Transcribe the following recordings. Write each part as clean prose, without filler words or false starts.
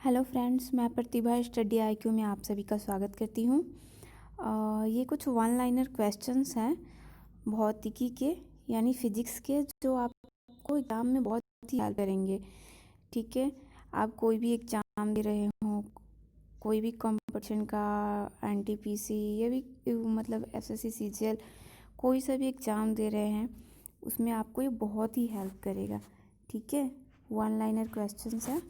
Hello friends, मैं प्रतिभा study IQ में आप सभी का स्वागत करती हूँ। ये कुछ वन लाइनर क्वेश्चंस हैं भौतिकी के यानी फिजिक्स के, जो आपको एग्ज़ाम में बहुत ही हेल्प करेंगे। ठीक है, आप कोई भी एग्ज़ाम दे रहे हो, कोई भी कंपटीशन का, एनटीपीसी या भी मतलब एसएससी सीजीएल, कोई सा भी एग्ज़ाम दे रहे हैं उसमें आपको ये बहुत ही हेल्प करेगा। ठीक है, वन लाइनर क्वेश्चंस है।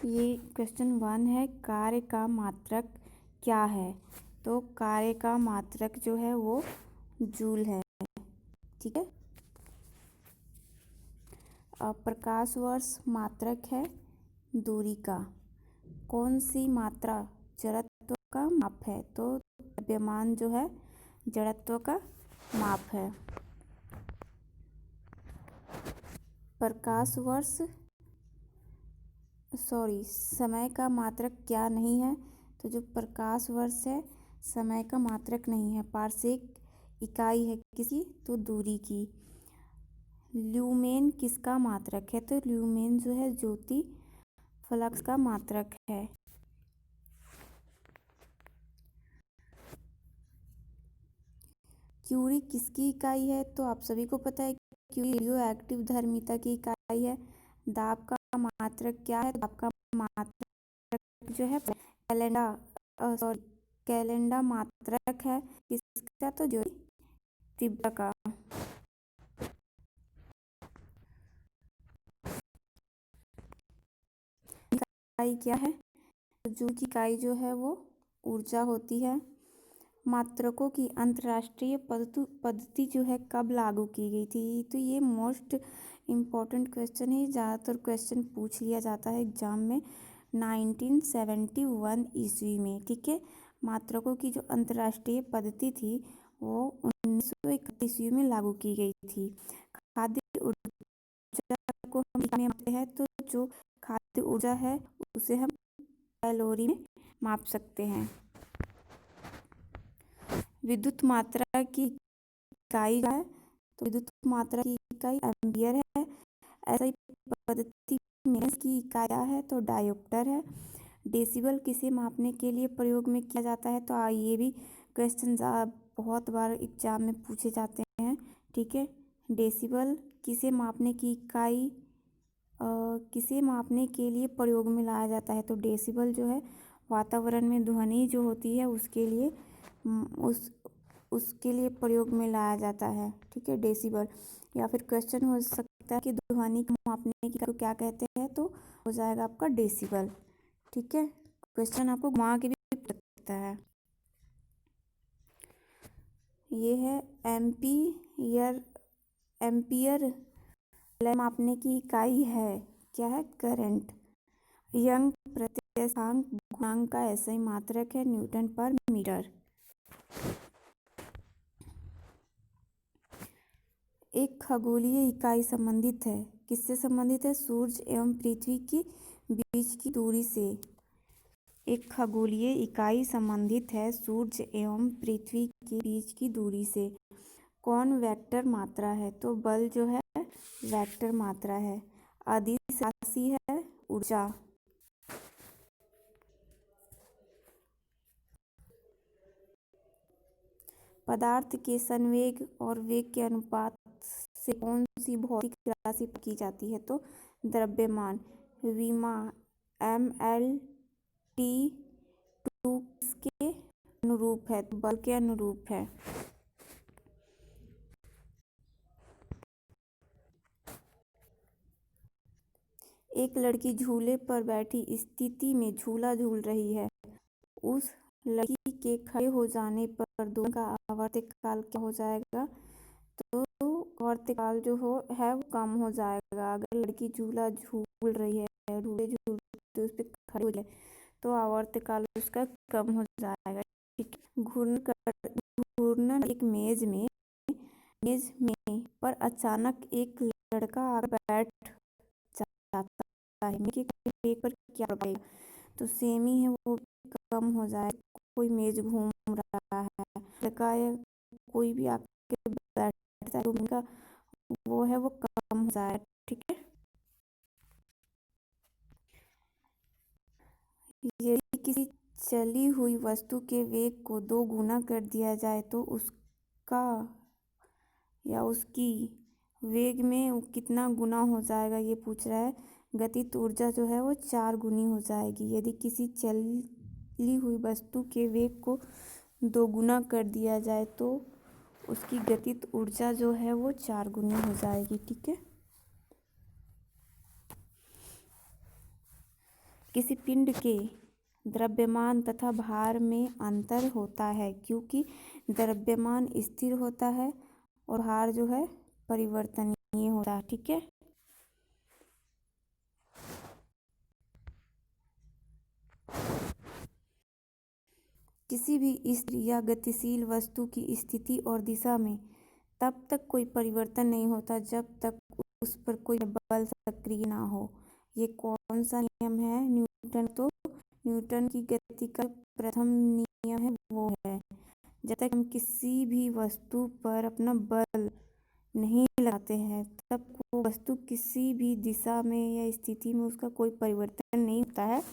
ये क्वेश्चन 1 है, कार्य का मात्रक क्या है? तो कार्य का मात्रक जो है वो जूल है। ठीक है, प्रकाश वर्ष मात्रक है दूरी का। कौन सी मात्रा जड़त्व का माप है? तो द्रव्यमान जो है जड़त्व का माप है। प्रकाश वर्ष समय का मात्रक क्या नहीं है? तो जो प्रकाश वर्ष है समय का मात्रक नहीं है, पारसेक इकाई है किसी, तो दूरी की। ल्यूमेन किसका मात्रक है? तो ल्यूमेन जो है ज्योति फ्लक्स का मात्रक है। क्यूरी किसकी इकाई है? तो आप सभी को पता है क्यूरी रेडियो एक्टिव धर्मिता की इकाई है। दाब का मात्रक क्या है? दाब का मात्रक जो है कैलेंडा मात्रक है किसका? तो जो तीव्रता का। इकाई क्या है? जूल की इकाई जो है वो ऊर्जा होती है। मात्रकों की अंतर्राष्ट्रीय पद्धति जो है कब लागू की गई थी? तो ये मोस्ट इम्पॉर्टेंट क्वेश्चन है। ज़्यादातर क्वेश्चन पूछ लिया जाता है एग्जाम में 1971 ईस्वी में। ठीक है, मात्रकों की जो अंतर्राष्ट्रीय पद्धति थी वो 1931 ईस्वी में लागू की गई थी। खाद्य ऊर्जा को हम मापते हैं, तो जो खाद्य ऊर्जा है उसे हम कैलोरी में माप सकते हैं। विद्युत मात्रा की इकाई है, तो विद्युत मात्रा की इकाई एम्पियर है। ऐसा पद्धति में की इकाई है तो डायोप्टर है। डेसिबल किसे मापने के लिए प्रयोग में किया जाता है? तो ये भी क्वेश्चन बहुत बार एग्जाम में पूछे जाते हैं। ठीक है, डेसिबल किसे मापने की इकाई किसे मापने के लिए प्रयोग में लाया जाता है? तो डेसिबल जो है वातावरण में ध्वनि जो होती है उसके लिए उसके लिए प्रयोग में लाया जाता है। ठीक है, डेसिबल। या फिर क्वेश्चन हो सकता है कि ध्वनि को मापने की क्या कहते हैं? तो हो जाएगा आपका डेसिबल। ठीक है, क्वेश्चन आपको घुमा के भी पूछ सकता है। ये है एम्पियर। एम्पियर मापने की इकाई है क्या है? करंट। यंग प्रत्यक्षांक गुणांक का ऐसा मात्रक है न्यूटन पर मीटर। एक खगोलीय इकाई संबंधित है, किससे संबंधित है? सूर्य एवं पृथ्वी के बीच की दूरी से। एक खगोलीय इकाई संबंधित है सूर्य एवं पृथ्वी के बीच की दूरी से। कौन वेक्टर मात्रा है? तो बल जो है वेक्टर मात्रा है। अदिश राशि है ऊर्जा। पदार्थ के संवेग और वेग के अनुपात से कौन सी भौतिक राशि की जाती है? तो द्रव्यमान। विमा mL/T2 किसके अनुरूप है? तो बल के अनुरूप है। एक लड़की झूले पर बैठी स्थिति में झूला झूल रही है। उस लड़की के खड़े हो जाने पर दोनों का आवर्तकाल क्या हो जाएगा? तो आवर्तकाल जो है वो कम हो जाएगा। अगर लड़की झूला झूल रही है, झूले झूलते उस पर खड़े हो जाए तो आवर्तकाल उसका कम हो जाएगा। ठीक है, घूर्णन एक मेज में पर अचानक एक लड़का आकर बैठ जाता है कि एक पर क्या पड़ेगा? तो सेमी है वो कम हो जाए। कोई मेज घूम रहा है, लड़का या कोई भी आके बैठता है तो उनका वो है वो कम हो जाए। ठीक है, यदि किसी चली हुई वस्तु के वेग को 2 गुना कर दिया जाए तो उसका या उसकी वेग में कितना गुना हो जाएगा, ये पूछ रहा है। गतिज ऊर्जा जो है वो 4 गुनी हो जाएगी। यदि किसी चली हुई वस्तु के वेग को 2 गुना कर दिया जाए तो उसकी गतिज ऊर्जा जो है वो 4 गुनी हो जाएगी। ठीक है। किसी पिंड के द्रव्यमान तथा भार में अंतर होता है क्योंकि द्रव्यमान स्थिर होता है और भार जो है परिवर्तनीय होता है। ठीक है। किसी भी स्थिर या गतिशील वस्तु की स्थिति और दिशा में तब तक कोई परिवर्तन नहीं होता जब तक उस पर कोई बल सक्रिय ना हो। ये कौन सा नियम है? न्यूटन की गति का प्रथम नियम है वो है, जब तक हम किसी भी वस्तु पर अपना बल नहीं लगाते हैं तब वो वस्तु किसी भी दिशा में या स्थिति में उसका कोई परिवर्तन नहीं होता है।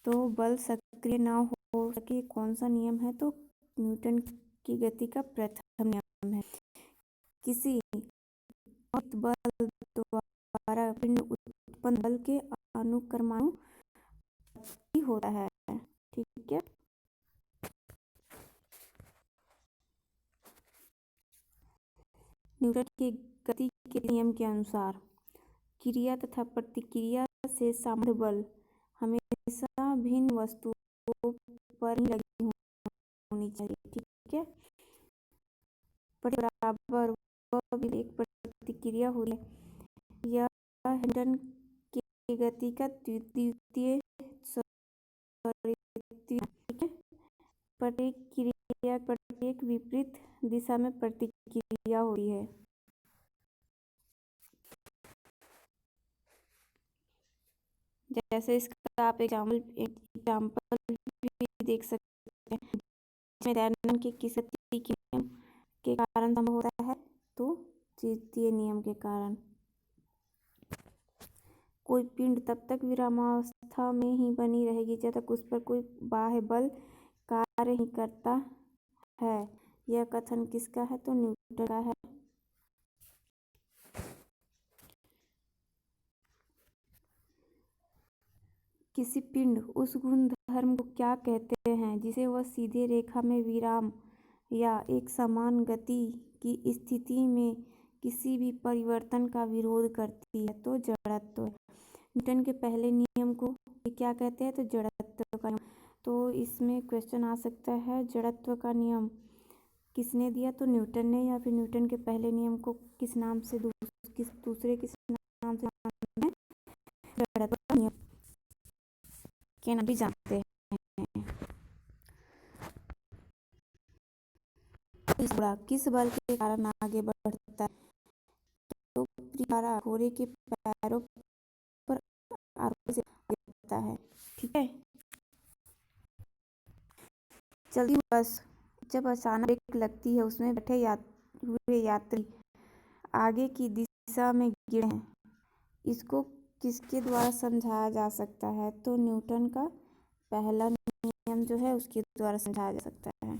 तो बल सक्रिय ना हो सके, कौन सा नियम है? तो न्यूटन की गति का प्रथम नियम है। किसी बल द्वारा पिंड उत्पन्न बल के अनुक्रमानुपाती होता है। ठीक है। न्यूटन के गति के नियम के अनुसार क्रिया तथा प्रतिक्रिया से संबद्ध बल हमेशा भिन्न वस्तुओं पर ही लगी होनी चाहिए। ठीक है। बराबर वह भी एक प्रतिक्रिया होती है। यह न्यूटन की गति का द्वितीय ठीक है। प्रत्येक विपरीत दिशा में प्रतिक्रिया होती है। जैसे इसका आप एग्जाम्पल भी देख सकते हैं, जिसमें तैरना के किस गति के नियम के कारण संभव होता है, तो तृतीय नियम के कारण। कोई पिंड तब तक विरामावस्था में ही बनी रहेगी जब तक उस पर कोई बाह्य बल कार्य नहीं करता है। यह कथन किसका है? तो न्यूटन का है। किसी पिंड उस गुणधर्म को क्या कहते हैं जिसे वह सीधे रेखा में विराम या एक समान गति की स्थिति में किसी भी परिवर्तन का विरोध करती है? तो जड़त्व। न्यूटन के पहले नियम को क्या कहते हैं? तो जड़त्व का नियम। तो इसमें क्वेश्चन आ सकता है, जड़त्व का नियम किसने दिया? तो न्यूटन ने। या फिर न्यूटन के पहले नियम को किस नाम से दूसरे किस नाम से जानते हैं? जड़त्व का नियम के नाम भी जानते हैं। किस बल के कारण आगे बढ़ता है? तो घोड़े के पैरों पर आरोहण से आगे बढ़ता है। ठीक है। चलती बस जब अचानक ब्रेक लगती है, उसमें बैठे हुए यात्री आगे की दिशा में गिरे हैं। इसको किसके द्वारा समझाया जा सकता है? तो न्यूटन का पहला नियम जो है उसके द्वारा समझाया जा सकता है।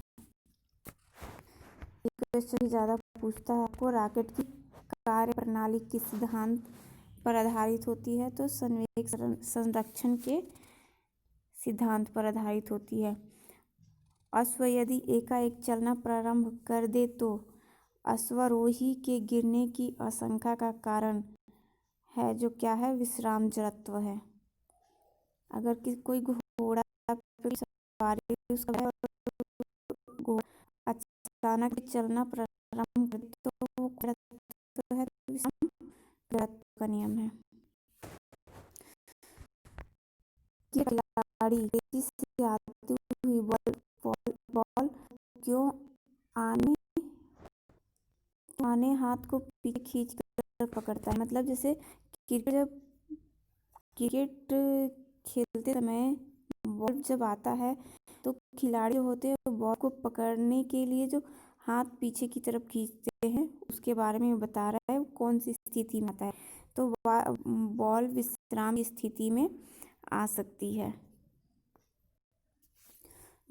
क्वेश्चन ज़्यादा पूछता है आपको, रॉकेट की कार्य प्रणाली किस सिद्धांत पर आधारित होती है? तो संवेग संरक्षण के सिद्धांत पर आधारित होती है। अश्व यदि एकाएक चलना प्रारंभ कर दे तो अश्वारोही के गिरने की आशंका का कारण है जो क्या है? विश्राम जड़त्व है। अगर कोई घोड़ा सवारी उसका अचानक चलना प्रारंभ कर दे तो वो है विश्राम जड़त्व का नियम है। खिलाड़ी तेजी से आती हुई बॉल क्यों आने हाथ को पीछे खींच कर पकड़ता है? मतलब जैसे क्रिकेट खेलते समय बॉल जब आता है तो खिलाड़ी होते हैं बॉल को पकड़ने के लिए जो हाथ पीछे की तरफ खींचते हैं, उसके बारे में बता रहा है वो कौन सी स्थिति में आता है। तो बॉल विश्राम की स्थिति में आ सकती है।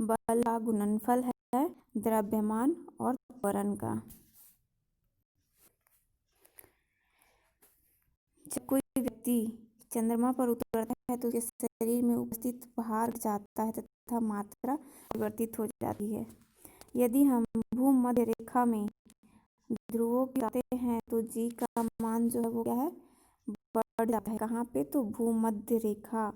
बल का गुणनफल है द्रव्यमान और त्वरण का। जब कोई व्यक्ति चंद्रमा पर उतरता है तो उसके शरीर में उपस्थित भार घट जाता है तथा मात्रा परिवर्तित हो जाती है। यदि हम भूमध्य रेखा में ध्रुवों की जाते हैं तो जी का मान जो है वो क्या है, बढ़ जाता है। कहाँ पे, तो भूमध्य रेखा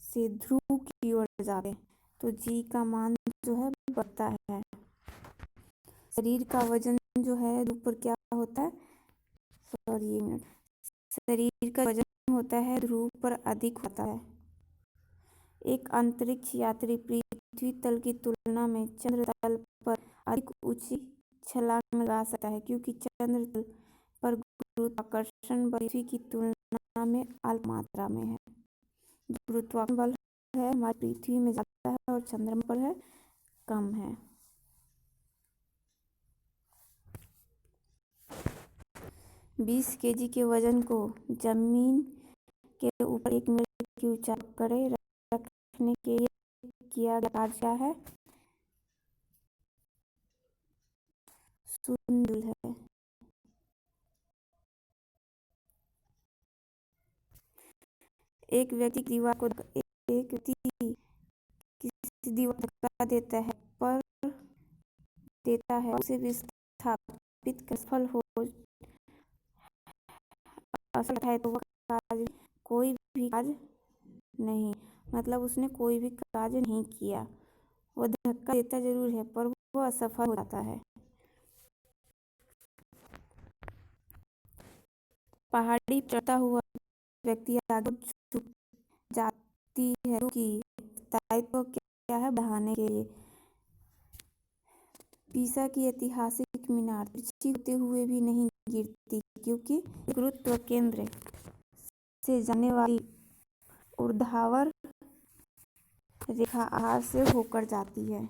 से ध्रुव की ओर जाते हैं तो जी का मान जो है बढ़ता है। शरीर का वजन जो है ध्रुव पर क्या होता है, शरीर का वजन होता है ध्रुव पर अधिक होता है। एक अंतरिक्ष यात्री पृथ्वी तल की तुलना में चंद्र तल पर अधिक ऊंची छलांग लगा सकता है क्योंकि चंद्र तल पर गुरुत्वाकर्षण बल पृथ्वी की तुलना में अल्प मात्रा में है। गुरुत्वाकर्षण बल है हमारी पृथ्वी में ज़्यादा है और चंद्रमा पर है कम है। 20 kg के वजन को जमीन के ऊपर 1 मीटर की ऊंचाई पकड़े रखने के लिए किया गया कार्य क्या है, शून्य है। एक व्यक्ति किसी दीवार को धक्का देता है उसे विस्थापित कर सफल हो असफल है तो वह कार्य कोई भी कार्य नहीं, मतलब उसने कोई भी कार्य नहीं किया। वो धक्का देता जरूर है पर वो असफल हो जाता है। पहाड़ी चढ़ता हुआ व्यक्ति आगे झुक जाती है क्योंकि दायित्व क्या है, बढ़ाने के लिए। पीसा की ऐतिहासिक मीनार तिरछी होते हुए भी नहीं गिरती क्योंकि गुरुत्व केंद्र से जाने वाली ऊर्ध्वाधर रेखा आधार से होकर जाती है।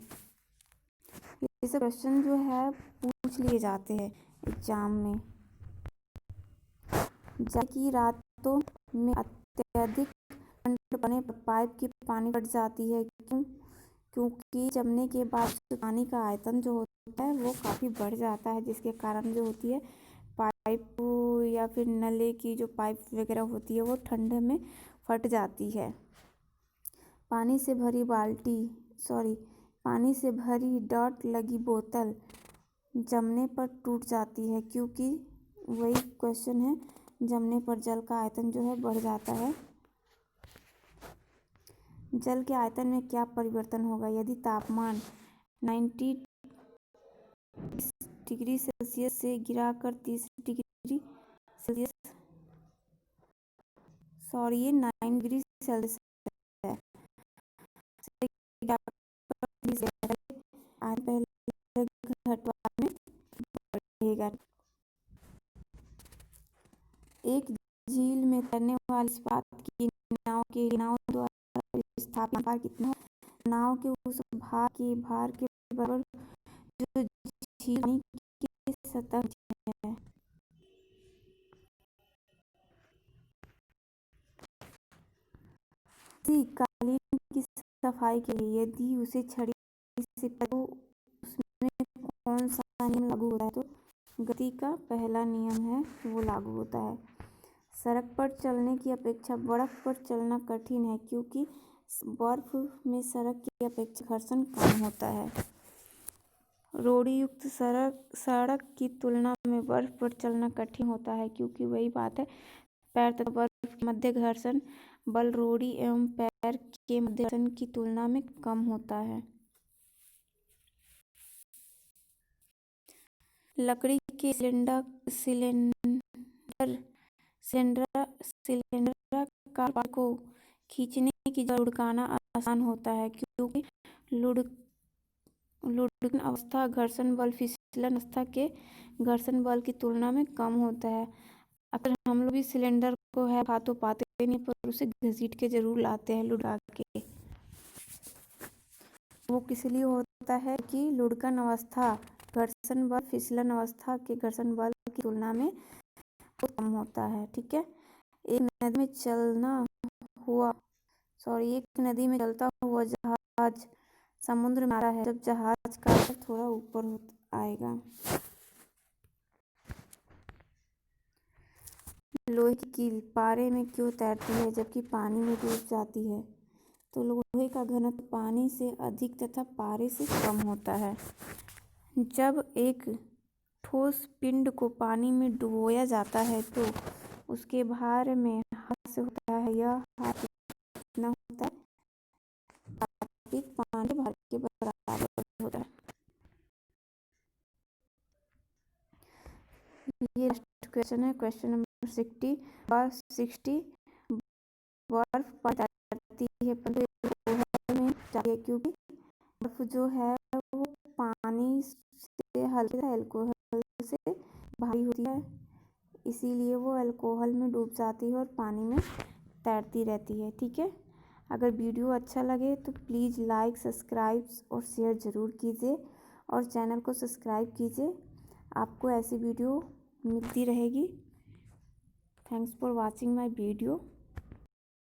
ये सब क्वेश्चन जो है पूछ लिए जाते हैं एग्जाम में। जल की रातों में अत्यधिक ठंड पड़ने पर पाइप की पानी फट जाती है क्योंकि जमने के बाद पानी का आयतन जो होता है वो काफ़ी बढ़ जाता है, जिसके कारण जो होती है पाइप या फिर नले की जो पाइप वगैरह होती है वो ठंड में फट जाती है। पानी से भरी डॉट लगी बोतल जमने पर टूट जाती है क्योंकि वही क्वेश्चन है, जमने पर जल का आयतन जो है बढ़ जाता है। जल के आयतन में क्या परिवर्तन होगा यदि तापमान 90 डिग्री सेल्सियस से गिराकर 30 डिग्री सेल्सियस ये 9 डिग्री सेल्सियस है। पहले घटवा में बढ़ेगा। एक झील में तैरने वाली इस्पात की नाव द्वारा विस्थापित भार कितना हो, नाव के उस भार के बराबर जो झील पानी की सतह है। कालीन की सफाई के लिए यदि उसे छड़ी से तो उसमें कौन सा नियम लागू होता है, तो गति का पहला नियम है वो लागू होता है। सड़क पर चलने की अपेक्षा बर्फ पर चलना कठिन है क्योंकि बर्फ में सड़क की अपेक्षा घर्षण कम होता है। रोड़ी युक्त सड़क की तुलना में बर्फ पर चलना कठिन होता है क्योंकि वही बात है, पैर तथा बर्फ के मध्य घर्षण बल रोड़ी एवं पैर के मध्य घर्षण की तुलना में कम होता है। लकड़ी के सिलेंडर का को खींचने की जगह लुढ़काना आसान होता है क्योंकि लुढ़कन अवस्था घर्षण बल फिसलन अवस्था के घर्षण बल की तुलना में कम होता है। अगर हम लोग भी सिलेंडर को है हाथों पाते नहीं पर उसे घसीट के जरूर लाते हैं लुढ़का के। वो किस लिए होता है कि लुढ़कन अवस्था घर्षण बल फिसलन अवस्था के घर्षण बल की तुलना में कम होता है। ठीक है। एक नदी में चलता हुआ जहाज जहाज समुद्र में आता है, जब जहाज का आकार थोड़ा ऊपर आएगा। लोहे की कील पारे में क्यों तैरती है जबकि पानी में डूब जाती है? तो लोहे का घनत्व पानी से अधिक तथा पारे से कम होता है। जब एक ठोस पिंड को पानी में डुबोया जाता है तो उसके भार में हाथ से होता है। यह हार कितना होता है? एक पानी के भार के बराबर होता है। ये लास्ट क्वेश्चन है, क्वेश्चन नंबर 60। बर्फ पड़ती है में जाती है क्योंकि बर्फ जो है वो पानी से हल्के अल्कोहल से भारी होती है, इसीलिए वो अल्कोहल में डूब जाती है और पानी में तैरती रहती है। ठीक है, अगर वीडियो अच्छा लगे तो प्लीज़ लाइक, सब्सक्राइब और शेयर ज़रूर कीजिए और चैनल को सब्सक्राइब कीजिए। आपको ऐसी वीडियो मिलती रहेगी। Thanks for watching my video.